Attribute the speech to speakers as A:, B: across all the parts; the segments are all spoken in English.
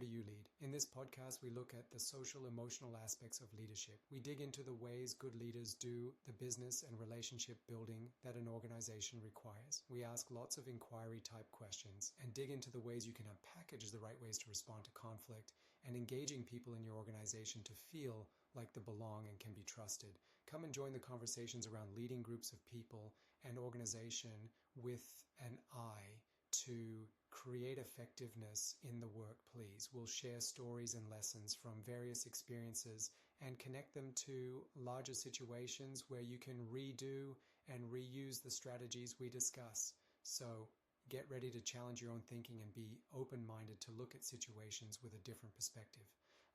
A: do you lead? In this podcast, we look at the social emotional aspects of leadership. We dig into the ways good leaders do the business and relationship building that an organization requires. We ask lots of inquiry type questions and dig into the ways you can have packaged the right ways to respond to conflict and engaging people in your organization to feel like they belong and can be trusted. Come and join the conversations around leading groups of people and organization with an eye to create effectiveness in the work, please. We'll share stories and lessons from various experiences and connect them to larger situations where you can redo and reuse the strategies we discuss. So get ready to challenge your own thinking and be open-minded to look at situations with a different perspective.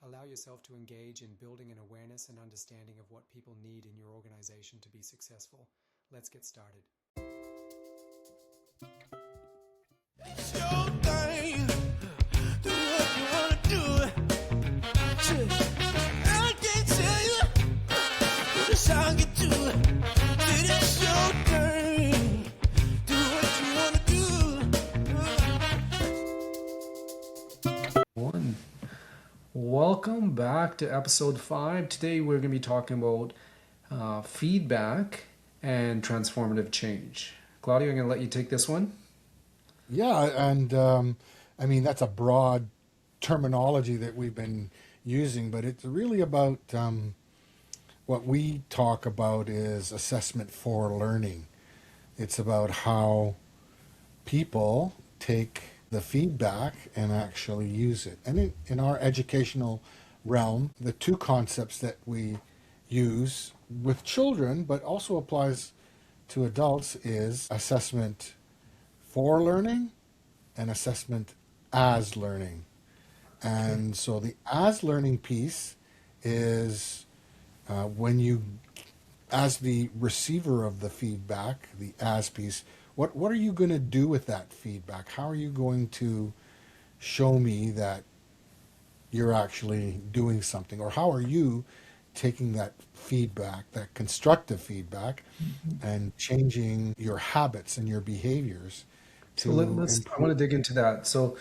A: Allow yourself to engage in building an awareness and understanding of what people need in your organization to be successful. Let's get started.
B: It's your thing. Do what you wanna do. I can't tell you what a song you do. It's your thing. Do what you wanna do.
C: Welcome back to episode 5. Today we're going to be talking about feedback and transformative change. Claudio, I'm going to let you take this one.
D: Yeah, and I mean, that's a broad terminology that we've been using, but it's really about what we talk about is assessment for learning. It's about how people take the feedback and actually use it. And in our educational realm, the two concepts that we use with children, but also applies to adults, is assessment for learning and assessment as learning. And so the as learning piece is when you, as the receiver of the feedback, the as piece, what are you going to do with that feedback? How are you going to show me that you're actually doing something? Or how are you taking that feedback, that constructive feedback, and changing your habits and your behaviors
C: So
D: to
C: I
D: improve?
C: want to dig into that. So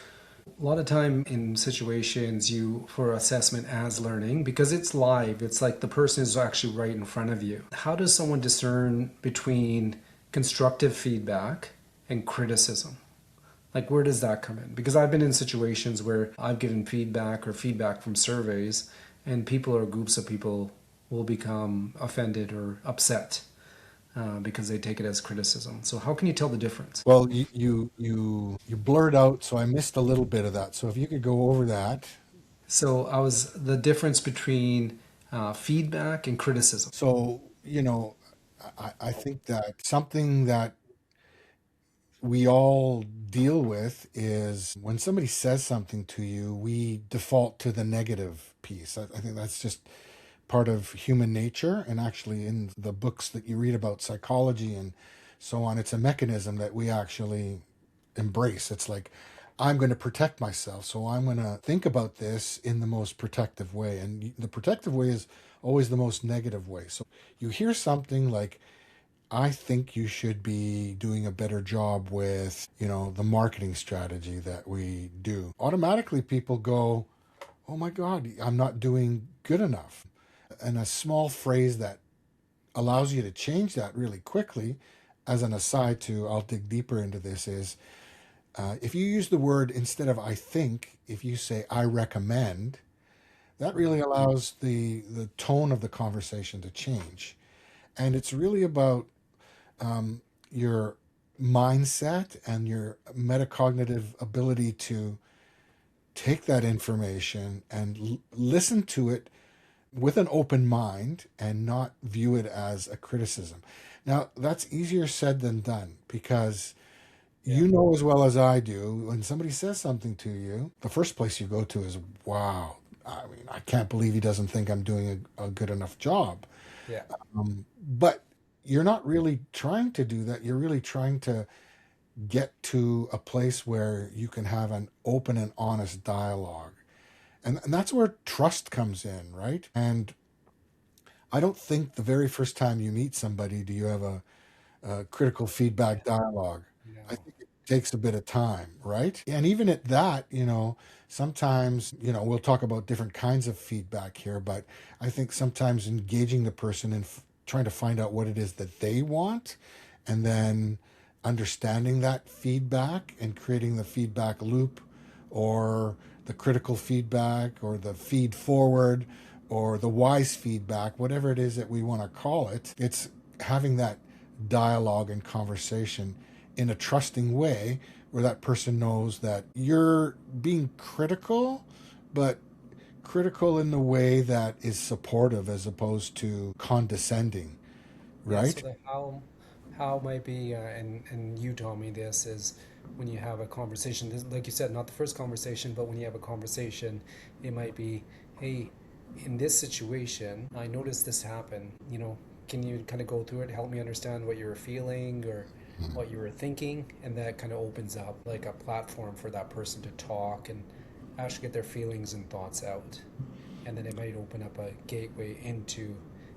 C: a lot of time in situations for assessment as learning, because it's live, it's like the person is actually right in front of you. How does someone discern between constructive feedback and criticism? Like, where does that come in? Because I've been in situations where I've given feedback or feedback from surveys, and people or groups of people will become offended or upset because they take it as criticism. So how can you tell the difference?
D: Well, you blurred out, so I missed a little bit of that. So if you could go over that.
C: So the difference between feedback and criticism.
D: So, I think that something that we all deal with is when somebody says something to you, we default to the negative piece. I think that's just part of human nature. And actually, in the books that you read about psychology and so on, it's a mechanism that we actually embrace. It's like, I'm going to protect myself, so I'm going to think about this in the most protective way. And the protective way is always the most negative way. So you hear something like, I think you should be doing a better job with, the marketing strategy that we do. Automatically people go, oh my God, I'm not doing good enough. And a small phrase that allows you to change that really quickly, as an aside to, I'll dig deeper into this, is if you use the word instead of I think, if you say I recommend, that really allows the tone of the conversation to change. And it's really about your mindset and your metacognitive ability to take that information and listen to it with an open mind and not view it as a criticism. Now, that's easier said than done, because you know as well as I do, when somebody says something to you, the first place you go to is, wow, I mean, I can't believe he doesn't think I'm doing a good enough job.
A: Yeah.
D: But you're not really trying to do that. You're really trying to get to a place where you can have an open and honest dialogue. And that's where trust comes in, right? And I don't think the very first time you meet somebody do you have a critical feedback dialogue. I
A: No.
D: think it takes a bit of time, right? And even at that, sometimes, we'll talk about different kinds of feedback here, but I think sometimes engaging the person and trying to find out what it is that they want, and then understanding that feedback and creating the feedback loop, or the critical feedback, or the feed forward, or the wise feedback, whatever it is that we want to call it. It's having that dialogue and conversation in a trusting way where that person knows that you're being critical, but critical in the way that is supportive as opposed to condescending,
A: Yeah, so
D: right?
A: the how might be, and you told me this is when you have a conversation, this, like you said, not the first conversation, but when you have a conversation, it might be, hey, in this situation, I noticed this happen. Can you kind of go through it, help me understand what you were feeling or what you were thinking, and that kind of opens up like a platform for that person to talk and actually get their feelings and thoughts out, and then it might open up a gateway into,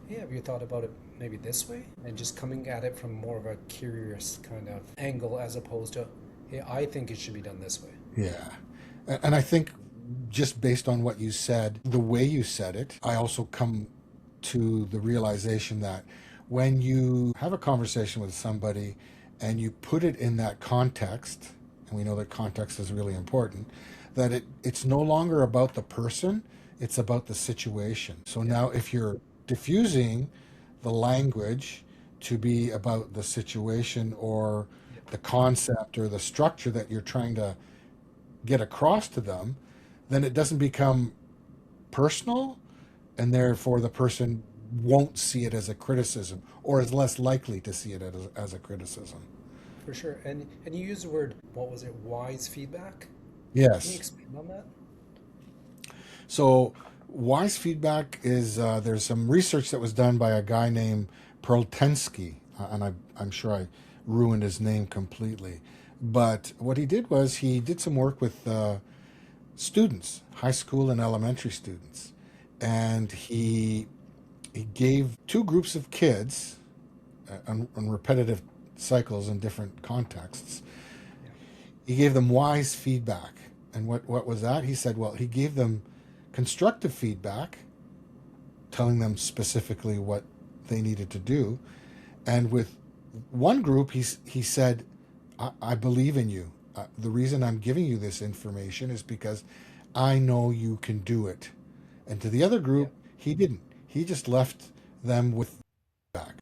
A: hey, have you thought about it maybe this way, and just coming at it from more of a curious kind of angle as opposed to, hey, I think it should be done this way.
D: Yeah. And I think just based on what you said, the way you said it, I also come to the realization that when you have a conversation with somebody and you put it in that context, and we know that context is really important, that it's no longer about the person, it's about the situation. So now if you're diffusing the language to be about the situation or
A: Yeah,
D: the concept or the structure that you're trying to get across to them, then it doesn't become personal, and therefore the person won't see it as a criticism or is less likely to see it as a criticism.
A: for sure. And you use the word, what was it, wise feedback? Can you
D: Yes.
A: expand on that?
D: So, wise feedback is there's some research that was done by a guy named Perltensky, and I'm sure I ruined his name completely. But what he did was he did some work with students, high school and elementary students, and he gave two groups of kids on repetitive cycles in different contexts.
A: Yeah.
D: He gave them wise feedback. And what was that? He said, well, he gave them constructive feedback, telling them specifically what they needed to do. And with one group, he said, I believe in you. The reason I'm giving you this information is because I know you can do it. And to the other
A: Yeah.
D: group, he didn't. He just left them with feedback.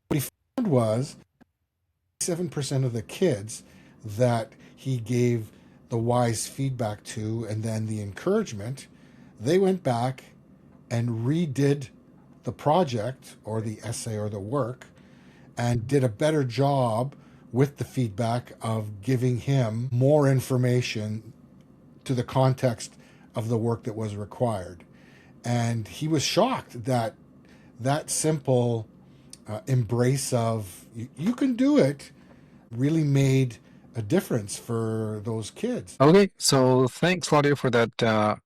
D: What he found was 7% of the kids that he gave the wise feedback to and then the encouragement, they went back and redid the project or the essay or the work and did a better job with the feedback of giving him more information to the context of the work that was required. And he was shocked that that simple embrace of you can do it really made a difference for those kids.
C: Okay, so thanks, Claudio, for that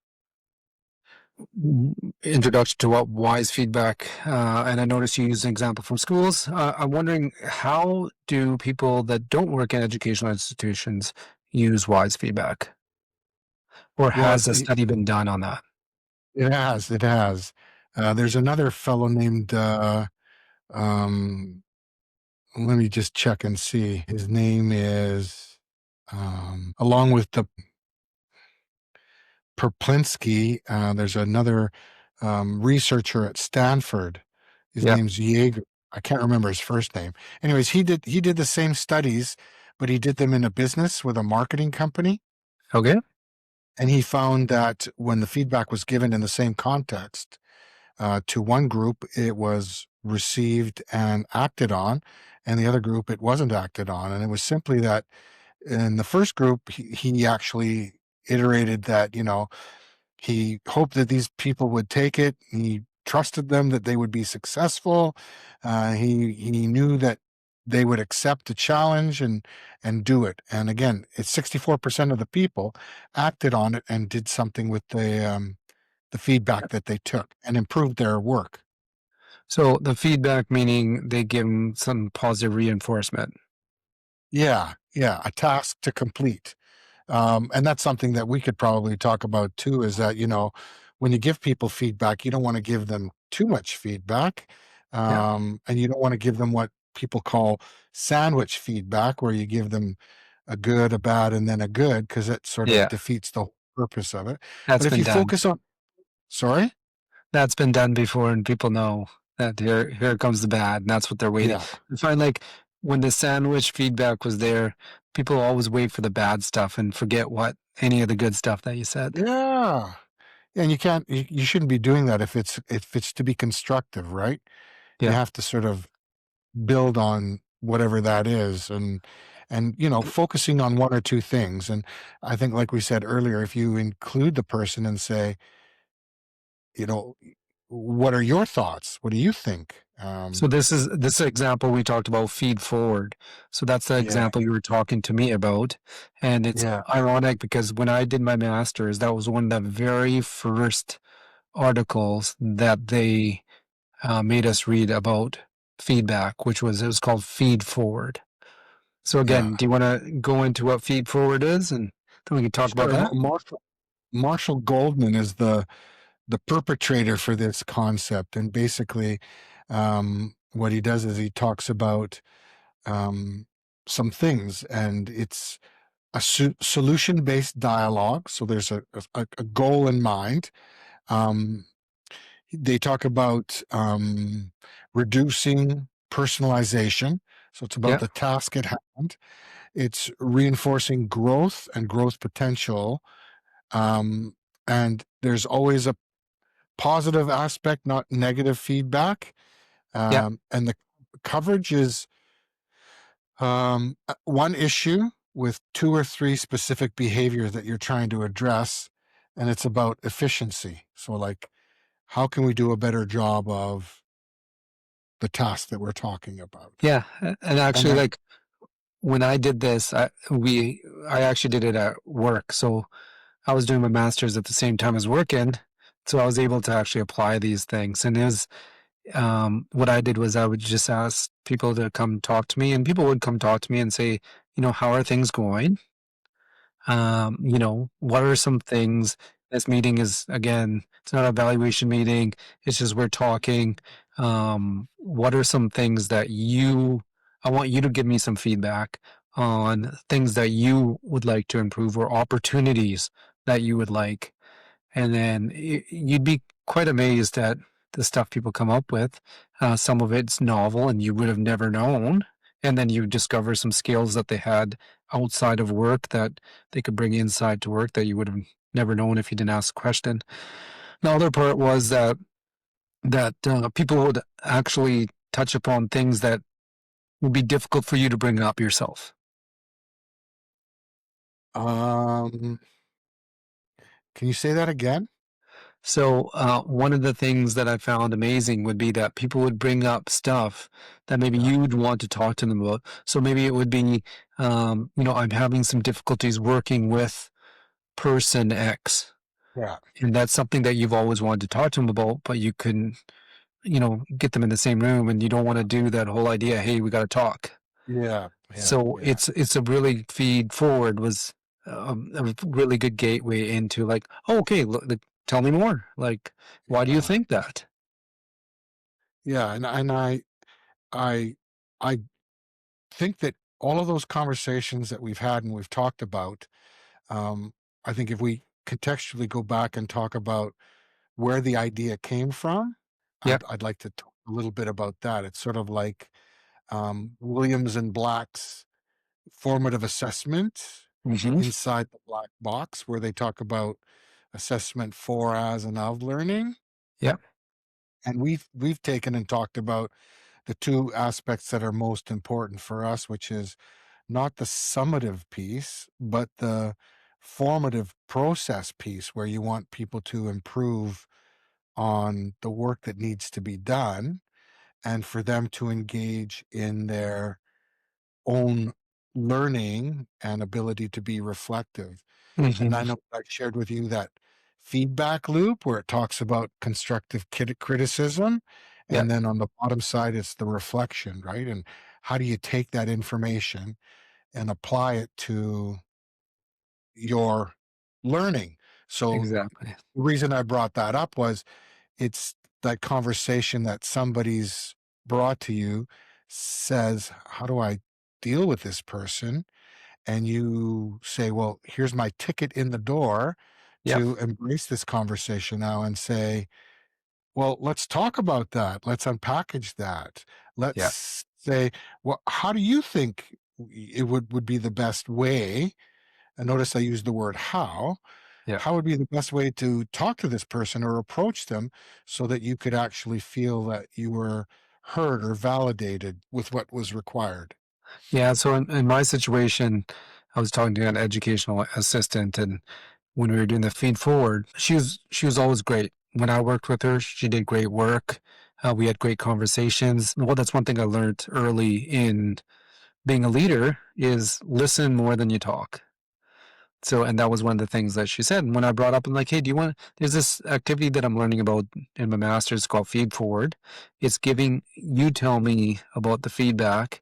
C: introduction to what wise feedback. And I noticed you used an example from schools. I'm wondering, how do people that don't work in educational institutions use wise feedback? Or
D: Well,
C: has a study been done on that?
D: it has. It has. There's another fellow named, um, let me just check and see. His name is, along with the Perplinsky, there's another researcher at Stanford. His
C: Yeah.
D: name's Yeager. I can't remember his first name. Anyways, he did the same studies, but he did them in a business with a marketing company.
C: Okay.
D: And he found that when the feedback was given in the same context to one group, it was received and acted on, and the other group, it wasn't acted on. And it was simply that in the first group, he actually iterated that, he hoped that these people would take it. He trusted them that they would be successful. He knew that they would accept the challenge and do it. And again, it's 64% of the people acted on it and did something with the feedback that they took and improved their work.
C: So the feedback meaning they give them some positive reinforcement.
D: Yeah, yeah, a task to complete. And that's something that we could probably talk about too, is that, when you give people feedback, you don't want to give them too much feedback.
C: Yeah.
D: And you don't want to give them what people call sandwich feedback, where you give them a good, a bad, and then a good, because it sort of
C: Yeah.
D: defeats the whole purpose of it.
C: That's
D: But if
C: been
D: you
C: done.
D: focus on, sorry?
C: That's been done before, and people know that here comes the bad, and that's what they're waiting.
D: Yeah.
C: I find like when the sandwich feedback was there, people always wait for the bad stuff and forget what any of the good stuff that you said.
D: Yeah. And you shouldn't be doing that if it's to be constructive, right? You
C: Yeah.
D: have to sort of build on whatever that is, and focusing on one or two things. And I think, like we said earlier, if you include the person and say, you know what are your thoughts, what do you think?
C: So this example we talked about feed forward. So that's the
D: Yeah,
C: example you were talking to me about. And it's
D: yeah,
C: ironic because when I did my master's, that was one of the very first articles that they made us read about feedback, it was called feed forward. So
D: yeah.
C: again, do you want to go into what feed forward is, and then we can talk about
D: Sure.
C: that?
D: Marshall Goldman is the perpetrator for this concept, and basically, what he does is he talks about some things, and it's a solution-based dialogue. So there's a goal in mind. Um, they talk about reducing personalization. So it's about
C: Yeah,
D: the task at hand. It's reinforcing growth and growth potential. Um, and there's always a positive aspect, not negative feedback.
C: yeah,
D: And the coverage is one issue with two or three specific behaviors that you're trying to address. And it's about efficiency. So, like, how can we do a better job of the task that we're talking about?
C: yeah. And
D: And
C: actually,
D: then,
C: like when I did this, I actually did it at work. So I was doing my master's at the same time as working, so I was able to actually apply these things. And what I did was I would just ask people to come talk to me, and people would come talk to me and say, how are things going? What are some things? This meeting is, again, it's not a evaluation meeting. It's just we're talking. What are some things that I want you to give me some feedback on things that you would like to improve or opportunities that you would like. And then you'd be quite amazed at the stuff people come up with. Some of it's novel and you would have never known. And then you discover some skills that they had outside of work that they could bring inside to work that you would have never known if you didn't ask the question. The other part was that people would actually touch upon things that would be difficult for you to bring up yourself.
D: um, can you say that again?
C: So, one of the things that I found amazing would be that people would bring up stuff that maybe
D: Yeah,
C: you would want to talk to them about. So maybe it would be, I'm having some difficulties working with person X,
D: yeah,
C: and that's something that you've always wanted to talk to them about, but you couldn't, get them in the same room, and you don't want to do that whole idea. Hey, we got to talk.
D: yeah, yeah,
C: So
D: yeah,
C: it's a really feed forward was a really good gateway into like, oh, okay, look, tell me more. Like, why do you
D: yeah,
C: think that?
D: yeah. And I, I think that all of those conversations that we've had and we've talked about, um, I think if we contextually go back and talk about where the idea came from,
C: Yeah.
D: I'd like to talk a little bit about that. It's sort of like Williams and Black's formative assessment
C: Hmm.
D: inside the black box, where they talk about assessment for, as, and of learning.
C: Yeah.
D: And we've taken and talked about the two aspects that are most important for us, which is not the summative piece, but the formative process piece, where you want people to improve on the work that needs to be done, and for them to engage in their own learning and ability to be reflective. And
C: Hmm.
D: I know I shared with you that feedback loop where it talks about constructive criticism.
C: Yeah.
D: And then on the bottom side, it's the reflection, right? And how do you take that information and apply it to, your learning. So
C: Exactly.
D: the reason I brought that up was it's that conversation that somebody's brought to you says, how do I deal with this person? And you say, well, here's my ticket in the door
C: Yep.
D: to embrace this conversation now and say, well, let's talk about that. Let's unpackage that.
C: Yeah.
D: Let's say, well, how do you think it would be the best way? And notice I used the word how.
C: Yeah.
D: How would be the best way to talk to this person or approach them so that you could actually feel that you were heard or validated with what was required?
C: Yeah. So in my situation, I was talking to an educational assistant, and when we were doing the feed forward, she was always great. When I worked with her, she did great work. We had great conversations. Well, that's one thing I learned early in being a leader is listen more than you talk. So, and that was one of the things that she said. And when I brought up, I'm like, hey, there's this activity that I'm learning about in my master's called Feed Forward. It's giving, you tell me about the feedback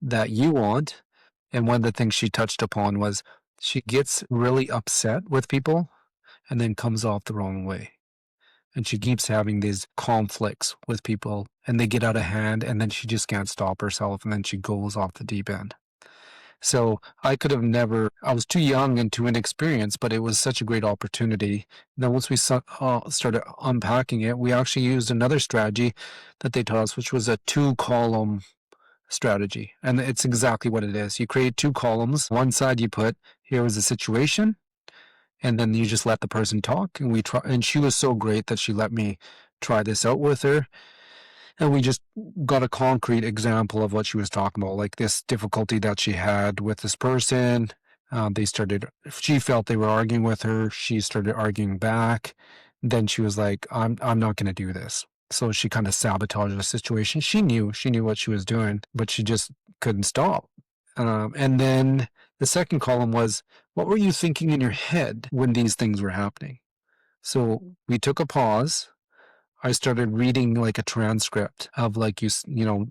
C: that you want. And one of the things she touched upon was she gets really upset with people and then comes off the wrong way. And she keeps having these conflicts with people and they get out of hand and then she just can't stop herself and then she goes off the deep end. So I could have never, I was too young and too inexperienced, but it was such a great opportunity. Then once we started unpacking it, we actually used another strategy that they taught us, which was a 2-column strategy. And it's exactly what it is. You create 2 columns. One side you put, here is the situation, and then you just let the person talk. And we try, and she was so great that she let me try this out with her. And we just got a concrete example of what she was talking about, like this difficulty that she had with this person. She felt they were arguing with her. She started arguing back. Then she was like, I'm not going to do this. So she kind of sabotaged the situation. She knew what she was doing, but she just couldn't stop. And then the second column was, what were you thinking in your head when these things were happening? So we took a pause. I started reading like a transcript of like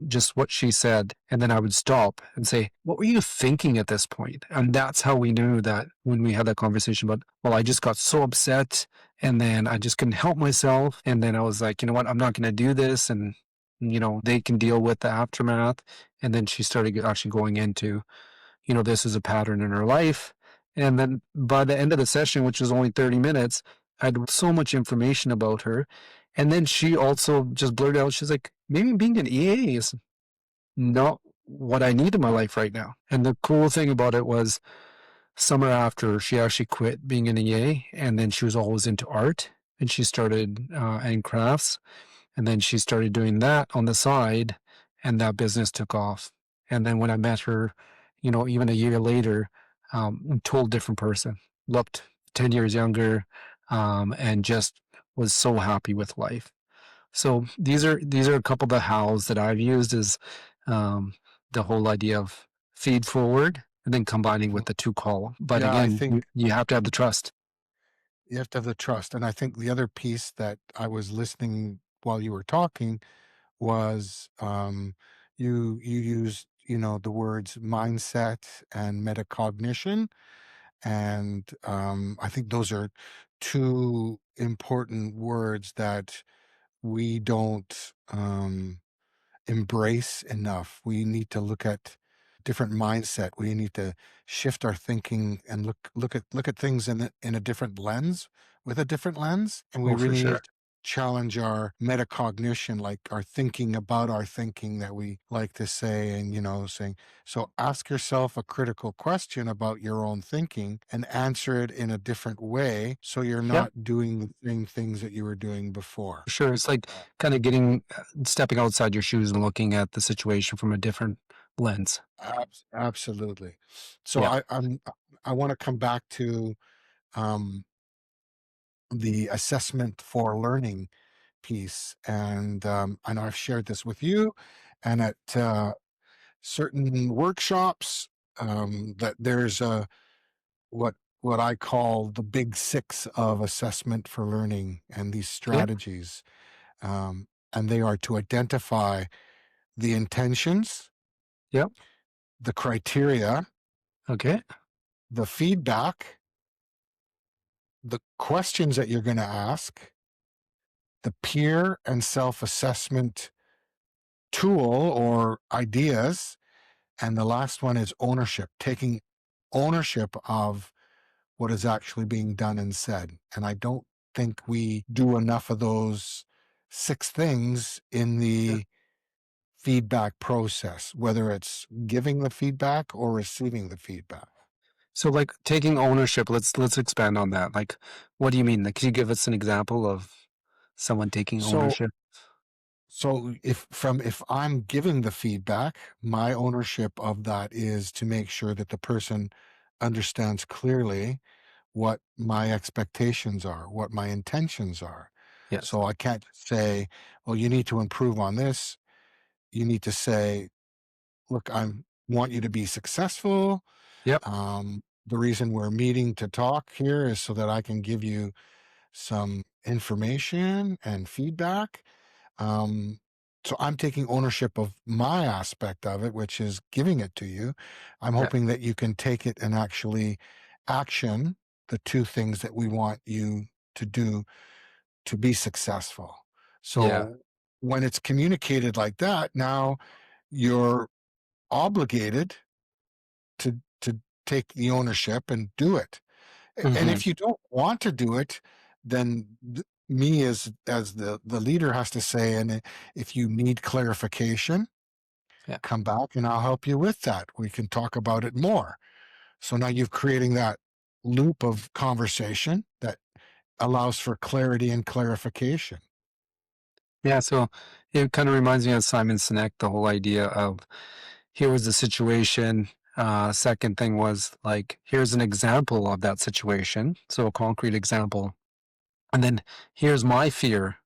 C: just what she said, and then I would stop and say, "What were you thinking at this point?" And that's how we knew that when we had that conversation. But well, I just got so upset, and then I just couldn't help myself, and then I was like, you know what, I'm not going to do this, and they can deal with the aftermath. And then she started actually going into, this is a pattern in her life. And then by the end of the session, which was only 30 minutes, I had so much information about her. And then she also just blurted out, she's like, maybe being an EA is not what I need in my life right now. And the cool thing about it was summer after, she actually quit being an EA. And then she was always into art and she started and crafts. And then she started doing that on the side and that business took off. And then when I met her, even a year later, total different person, looked 10 years younger, and just was so happy with life. So these are a couple of the hows that I've used is the whole idea of feed forward and then combining with the 2 column. But
D: Yeah, I
C: again,
D: think
C: you have to have the trust.
D: you have to have the trust. And I think the other piece that I was listening while you were talking was you used, the words mindset and metacognition. And I think those are 2 important words that we don't embrace enough. We need to look at different mindset. We need to shift our thinking and look at things in a different lens, with a different lens, and we
C: Oh, for
D: really need
C: sure.
D: to challenge our metacognition, like our thinking about our thinking that we like to say, and saying, so ask yourself a critical question about your own thinking and answer it in a different way so you're
C: Yep.
D: not doing the same things that you were doing before.
C: Sure. It's like kind of stepping outside your shoes and looking at the situation from a different lens.
D: Absolutely. So
C: Yeah.
D: I want to come back to um, the assessment for learning piece, and I know I've shared this with you, and at certain workshops, that there's a what I call the big 6 of assessment for learning, and these
C: Okay.
D: strategies, and they are to identify the intentions,
C: Yep.
D: the criteria,
C: Okay.
D: the feedback, the questions that you're going to ask, the peer and self-assessment tool or ideas, and the last one is ownership, taking ownership of what is actually being done and said. And I don't think we do enough of those 6 things in
C: Yeah.
D: the feedback process, whether it's giving the feedback or receiving the feedback.
C: So like taking ownership, let's expand on that. Like, what do you mean? Like, could you give us an example of someone taking
D: So
C: ownership?
D: if I'm giving the feedback, my ownership of that is to make sure that the person understands clearly what my expectations are, what my intentions are.
C: Yes.
D: So I can't say, well, you need to improve on this. You need to say, look, I want you to be successful.
C: Yep.
D: The reason we're meeting to talk here is so that I can give you some information and feedback. Um, so I'm taking ownership of my aspect of it, which is giving it to you. I'm
C: Yeah.
D: hoping that you can take it and actually action the 2 things that we want you to do to be successful.
C: Yeah.
D: So when it's communicated like that, now you're obligated to take the ownership and do it. And
C: Hmm.
D: if you don't want to do it, then me as the leader has to say, and if you need clarification,
C: Yeah.
D: come back and I'll help you with that. We can talk about it more. So now you're creating that loop of conversation that allows for clarity and clarification.
C: Yeah. So it kind of reminds me of Simon Sinek, the whole idea of here was the situation. Second thing was like, here's an example of that situation. So a concrete example. And then here's my fear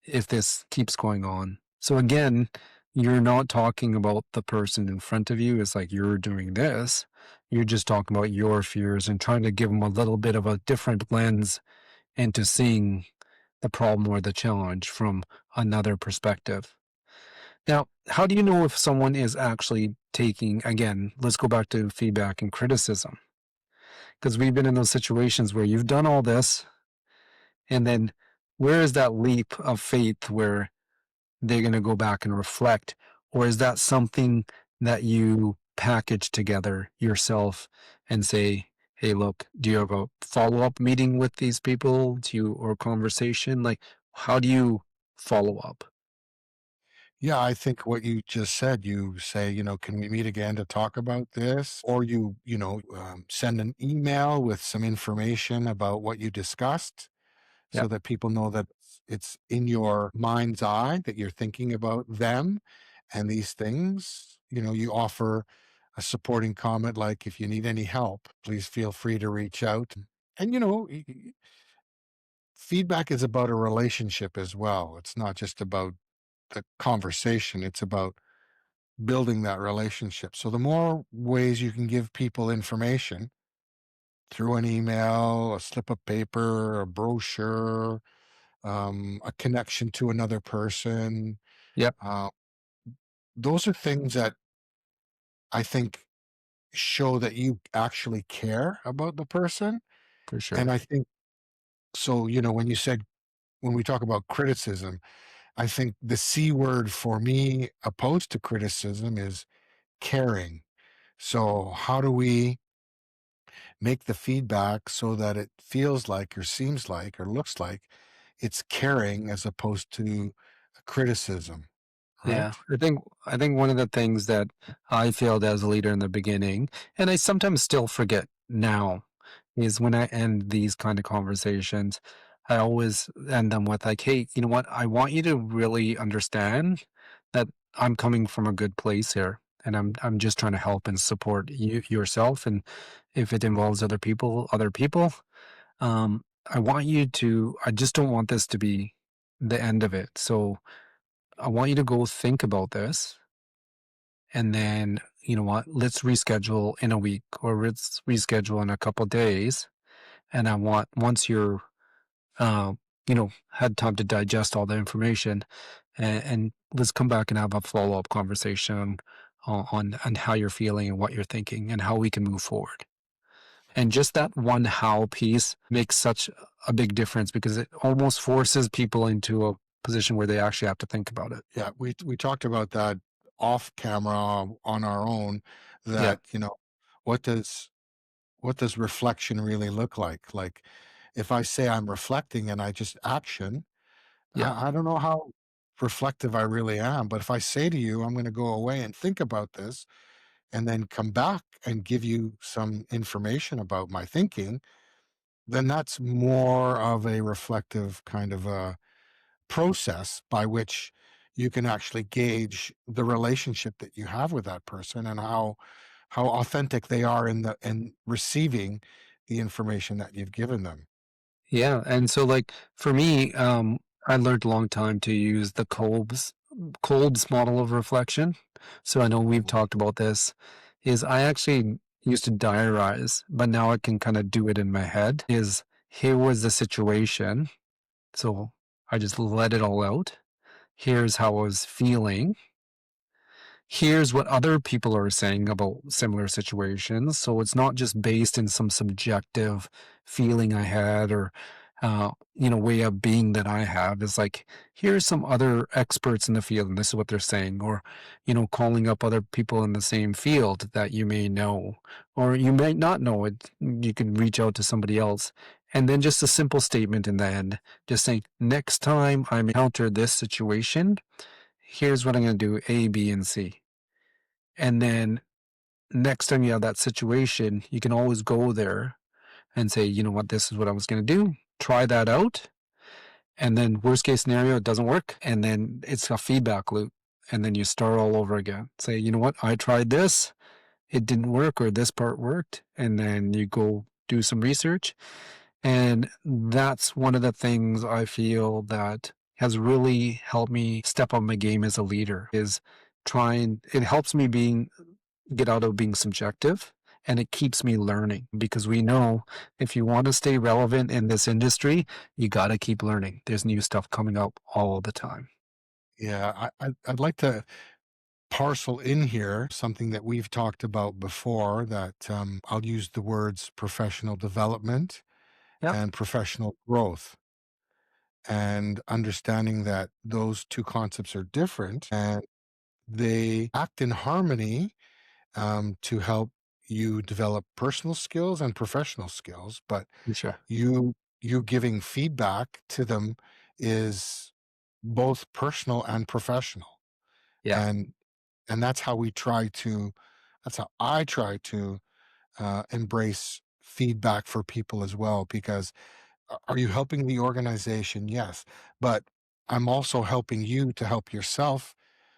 C: if this keeps going on. So again, you're not talking about the person in front of you. It's like you're doing this. You're just talking about your fears and trying to give them a little bit of a different lens into seeing the problem or the challenge from another perspective. Now, how do you know if someone is actually taking, again, let's go back to feedback and criticism, because we've been in those situations where you've done all this, and then where is that leap of faith where they're going to go back and reflect? Or is that something that you package together yourself and say, hey, look, do you have a follow up meeting with these people? Do you, or conversation? Like, how do you follow up?
D: Yeah, I think what you just said, you say, can we meet again to talk about this? Or send an email with some information about what you discussed
C: Yeah,
D: so that people know that it's in your mind's eye that you're thinking about them and these things. You offer a supporting comment like, if you need any help, please feel free to reach out. And, feedback is about a relationship as well. It's not just about the conversation, it's about building that relationship. So the more ways you can give people information through an email, a slip of paper, a brochure, a connection to another person,
C: yep,
D: uh, those are things that I think show that you actually care about the person.
C: for
D: And
C: sure.
D: I think so, when we talk about criticism, I think the C word for me opposed to criticism is caring. So how do we make the feedback so that it feels like or seems like or looks like it's caring as opposed to a criticism,
C: Yeah,
D: right?
C: I think one of the things that I failed as a leader in the beginning, and I sometimes still forget now, is when I end these kind of conversations, I always end them with like, "Hey, you know what? I want you to really understand that I'm coming from a good place here, and I'm just trying to help and support you yourself, and if it involves other people, other people, I want you to. I just don't want this to be the end of it. So." I want you to go think about this. And then, you know what, let's reschedule in a week or let's reschedule in a couple days. And I want, once you're, uh, had time to digest all the information and let's come back and have a follow up conversation on how you're feeling and what you're thinking and how we can move forward. And just that one how piece makes such a big difference because it almost forces people into a position where they actually have to think about it.
D: Yeah, we talked about that off camera on our own,
C: Yeah.
D: that, what does what does reflection really look like? Like, if I say I'm reflecting and I just action,
C: Yeah.
D: I don't know how reflective I really am. But if I say to you, I'm going to go away and think about this and then come back and give you some information about my thinking, then that's more of a reflective kind of a process by which you can actually gauge the relationship that you have with that person and how authentic they are in receiving the information that you've given them.
C: Yeah. And so like for me, I learned a long time to use the Kolb's model of reflection. So I know we've talked about this, is I actually used to diarize, but now I can kind of do it in my head. Is here was the situation. So I just let it all out. Here's how I was feeling. Here's what other people are saying about similar situations. So it's not just based in some subjective feeling I had or, way of being that I have. It's like, here's some other experts in the field, and this is what they're saying. Or, calling up other people in the same field that you may know, or you may not know it. You can reach out to somebody else. And then just a simple statement in the end, just saying, next time I encounter this situation, here's what I'm going to do A, B, and C. And then next time you have that situation, you can always go there and say, you know what, this is what I was going to do. Try that out. And then worst case scenario, it doesn't work. And then it's a feedback loop. And then you start all over again. Say, you know what, I tried this. It didn't work, or this part worked. And then you go do some research. And that's one of the things I feel that has really helped me step up my game as a leader is it helps me get out of being subjective, and it keeps me learning because we know if you want to stay relevant in this industry, you got to keep learning. There's new stuff coming up all the time.
D: Yeah, I'd like to parcel in here something that we've talked about before, that I'll use the words professional development
C: Yep.
D: and professional growth, and understanding that those two concepts are different and they act in harmony, to help you develop personal skills and professional skills. But
C: For sure.
D: you giving feedback to them is both personal and professional.
C: Yeah.
D: And that's how I try to embrace feedback for people as well, because are you helping the organization? Yes. But I'm also helping you to help yourself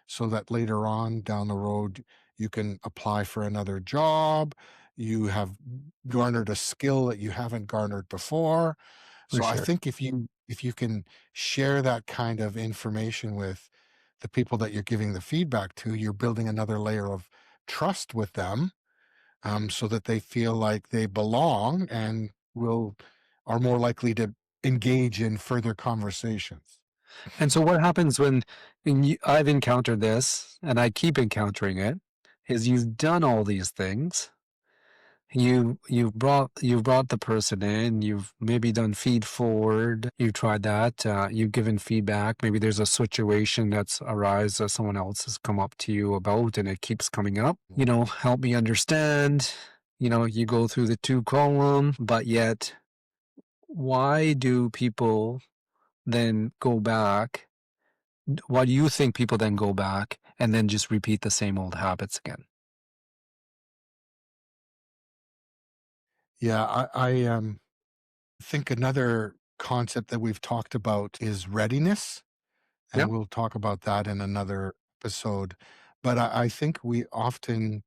D: so that later on down the road, you can apply for another job. You have garnered a skill that you haven't garnered before.
C: For
D: So I
C: sure.
D: think if you can share that kind of information with the people that you're giving the feedback to, you're building another layer of trust with them, so that they feel like they belong and are more likely to engage in further conversations.
C: And so what happens I've encountered this and I keep encountering it is you've done all these things. You've brought the person in. You've maybe done feed forward. You've tried that. You've given feedback. Maybe there's a situation that's arise that someone else has come up to you about, and it keeps coming up. Help me understand. You go through the 2 column, but yet, why do people then go back? Why do you think people then go back and then just repeat the same old habits again?
D: Yeah, I think another concept that we've talked about is readiness, and
C: Yep.
D: we'll talk about that in another episode. But I think we often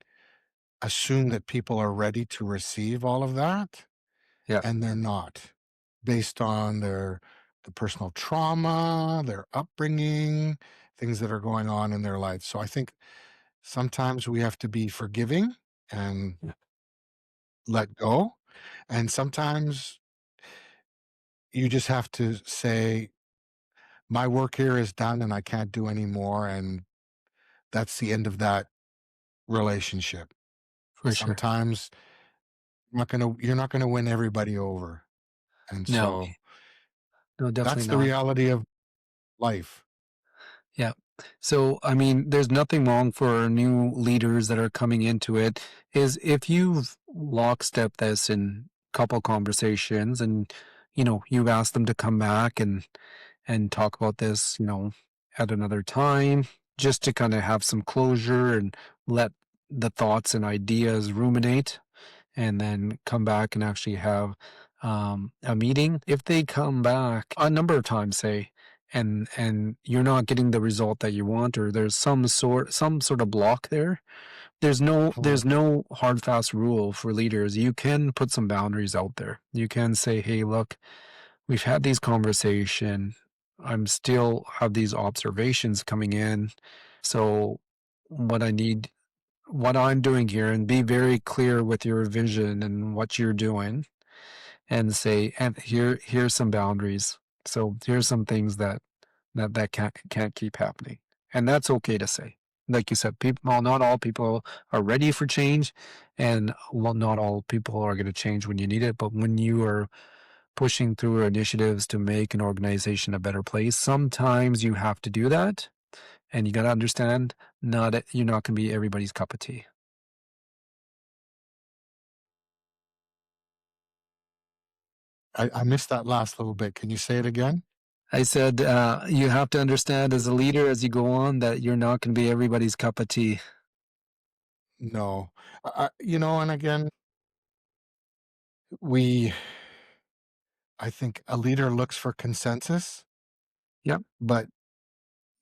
D: assume that people are ready to receive all of that,
C: Yeah.
D: and they're not, based on the personal trauma, their upbringing, things that are going on in their life. So I think sometimes we have to be forgiving and let go, and sometimes you just have to say, my work here is done and I can't do any more, and that's the end of that relationship.
C: For sure.
D: Sometimes you're not gonna win everybody over. And
C: No,
D: so
C: no, definitely
D: that's the
C: not.
D: reality of life.
C: Yeah. So, I mean, there's nothing wrong for new leaders that are coming into it. Is if you've lockstep this in couple conversations, and you've asked them to come back and talk about this, at another time, just to kind of have some closure and let the thoughts and ideas ruminate, and then come back and actually have a meeting. If they come back a number of times, say, and you're not getting the result that you want, or there's some sort of block there, there's
D: Mhm.
C: no hard fast rule for leaders. You can put some boundaries out there. You can say, hey, look, we've had these conversation. I'm still have these observations coming in. So what I need, what I'm doing here, and be very clear with your vision and what you're doing, and say, and here's some boundaries. So here's some things that can't keep happening. And that's okay to say. Like you said, people, well, not all people are ready for change, and well, not all people are going to change when you need it. But when you are pushing through initiatives to make an organization a better place, sometimes you have to do that, and you got to understand, you're not going to be everybody's cup of tea.
D: I missed that last little bit. Can you say it again?
C: I said, you have to understand as a leader as you go on that you're not going to be everybody's cup of tea.
D: No. And again, we I think a leader looks for consensus,
C: Yep.
D: but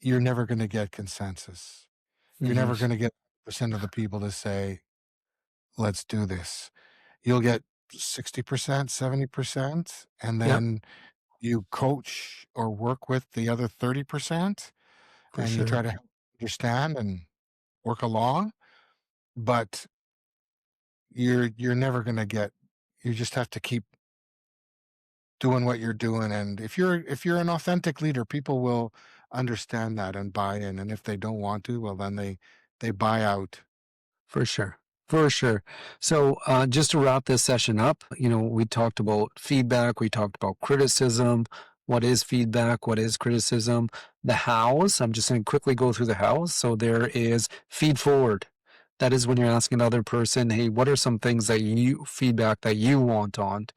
D: you're never gonna get consensus. You're
C: Hmm.
D: never gonna get percent of the people to say, "Let's do this." You'll get 60%, 70%, and
C: Yep.
D: then you coach or work with the other 30%,
C: For
D: and you
C: sure.
D: try to understand and work along, but you're never gonna get you just have to keep doing what you're doing, and if you're an authentic leader, people will understand that and buy in, and if they don't want to, well, then they buy out.
C: For sure. For sure. So, just to wrap this session up, we talked about feedback, we talked about criticism. What is feedback? What is criticism? The hows. I'm just going to quickly go through the hows. So, there is feed forward. That is when you're asking another person, hey, what are some things feedback that you want on?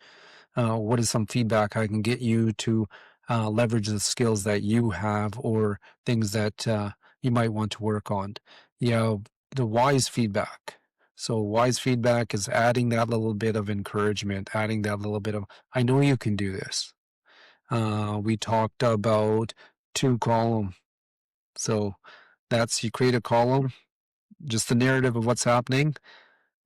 C: What is some feedback I can get you to leverage the skills that you have, or things that you might want to work on? The wise feedback. So wise feedback is adding that little bit of encouragement, adding that little bit of, I know you can do this. We talked about 2 column. So that's, you create a column, just the narrative of what's happening,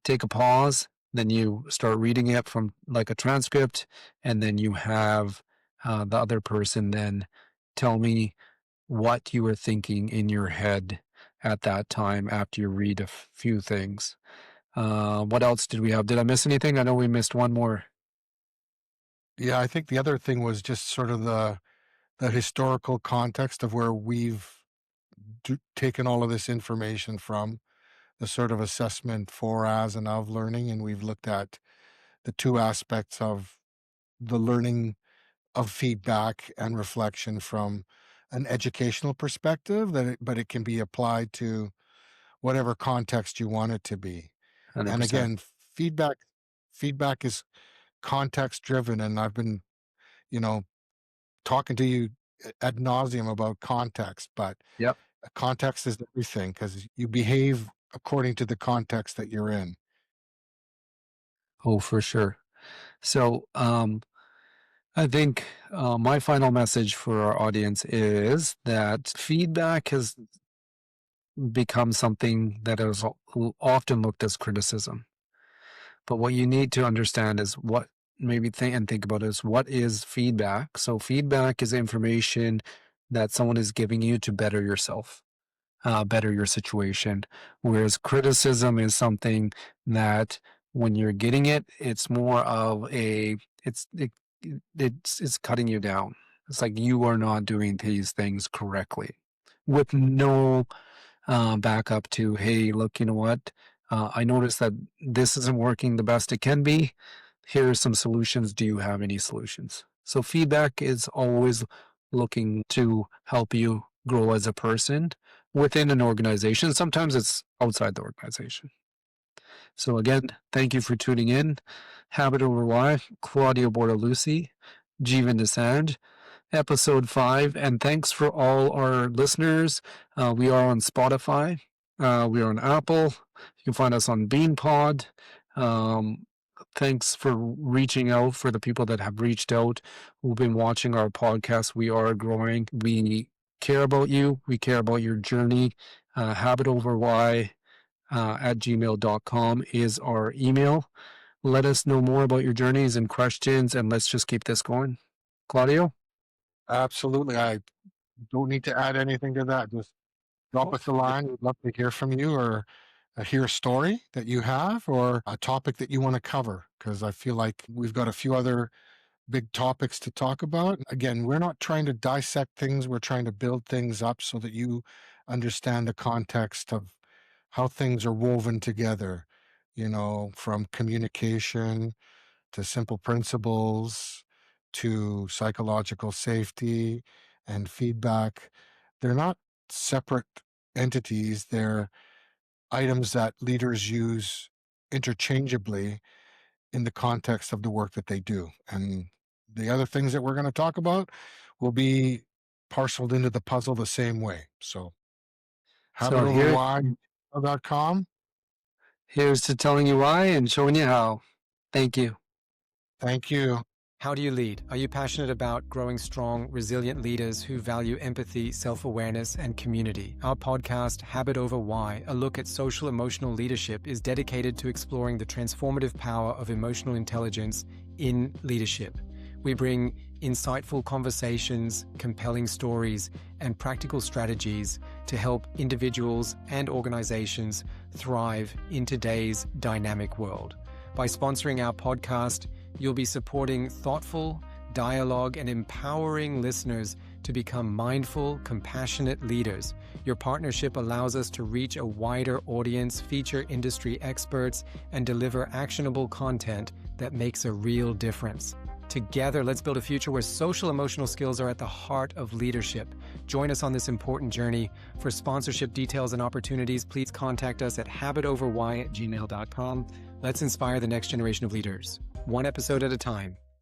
C: take a pause, then you start reading it from like a transcript, and then you have the other person then tell me what you were thinking in your head at that time after you read a few things. What else did we have? Did I miss anything? I know we missed one more.
D: Yeah, I think the other thing was just sort of the historical context of where we've taken all of this information from, the sort of assessment for, as, and of learning, and we've looked at the two aspects of the learning of feedback and reflection from an educational perspective, but it can be applied to whatever context you want it to be. And
C: 100%.
D: again, feedback is context driven, and I've been, you know, talking to you ad nauseum about context, but
C: Yep.
D: context is everything because you behave according to the context that you're in.
C: Oh, for sure. So, I think my final message for our audience is that feedback has become something that is often looked as criticism. But what you need to understand is what, maybe think about is, what is feedback? So feedback is information that someone is giving you to better yourself, better your situation. Whereas criticism is something that when you're getting it, it's more of it's, it, it's cutting you down. It's like you are not doing these things correctly, with no back up to, hey, look, you know what? I noticed that this isn't working the best it can be. Here are some solutions. Do you have any solutions? So feedback is always looking to help you grow as a person within an organization. Sometimes it's outside the organization. So again, thank you for tuning in. Habit Over Why, Claudio Bortolussi, Jeevan Desand, episode 5. And thanks for all our listeners. We are on Spotify. We are on Apple. You can find us on BeanPod. Thanks for reaching out, for the people that have reached out, who've been watching our podcast. We are growing. We care about you. We care about your journey. Habitoverwhy at gmail.com is our email. Let us know more about your journeys and questions, and let's just keep this going. Claudio?
D: Absolutely. I don't need to add anything to that. Just drop us a line. We'd love to hear from you, or hear a story that you have, or a topic that you want to cover, because I feel like we've got a few other big topics to talk about. Again, we're not trying to dissect things. We're trying to build things up so that you understand the context of how things are woven together, from communication to simple principles to psychological safety and feedback. They're not separate entities. They're items that leaders use interchangeably in the context of the work that they do. And the other things that we're going to talk about will be parceled into the puzzle the same way. So habitoverwhy.com.
C: Here's to telling you why and showing you how. Thank you.
D: Thank you.
A: How do you lead? Are you passionate about growing strong, resilient leaders who value empathy, self-awareness, and community? Our podcast, Habit Over Why, a look at social emotional leadership, is dedicated to exploring the transformative power of emotional intelligence in leadership. We bring insightful conversations, compelling stories, and practical strategies to help individuals and organizations thrive in today's dynamic world. By sponsoring our podcast, you'll be supporting thoughtful dialogue and empowering listeners to become mindful, compassionate leaders. Your partnership allows us to reach a wider audience, feature industry experts, and deliver actionable content that makes a real difference. Together, let's build a future where social emotional skills are at the heart of leadership. Join us on this important journey. For sponsorship details and opportunities, please contact us at habitoverwhy@gmail.com. Let's inspire the next generation of leaders, one episode at a time.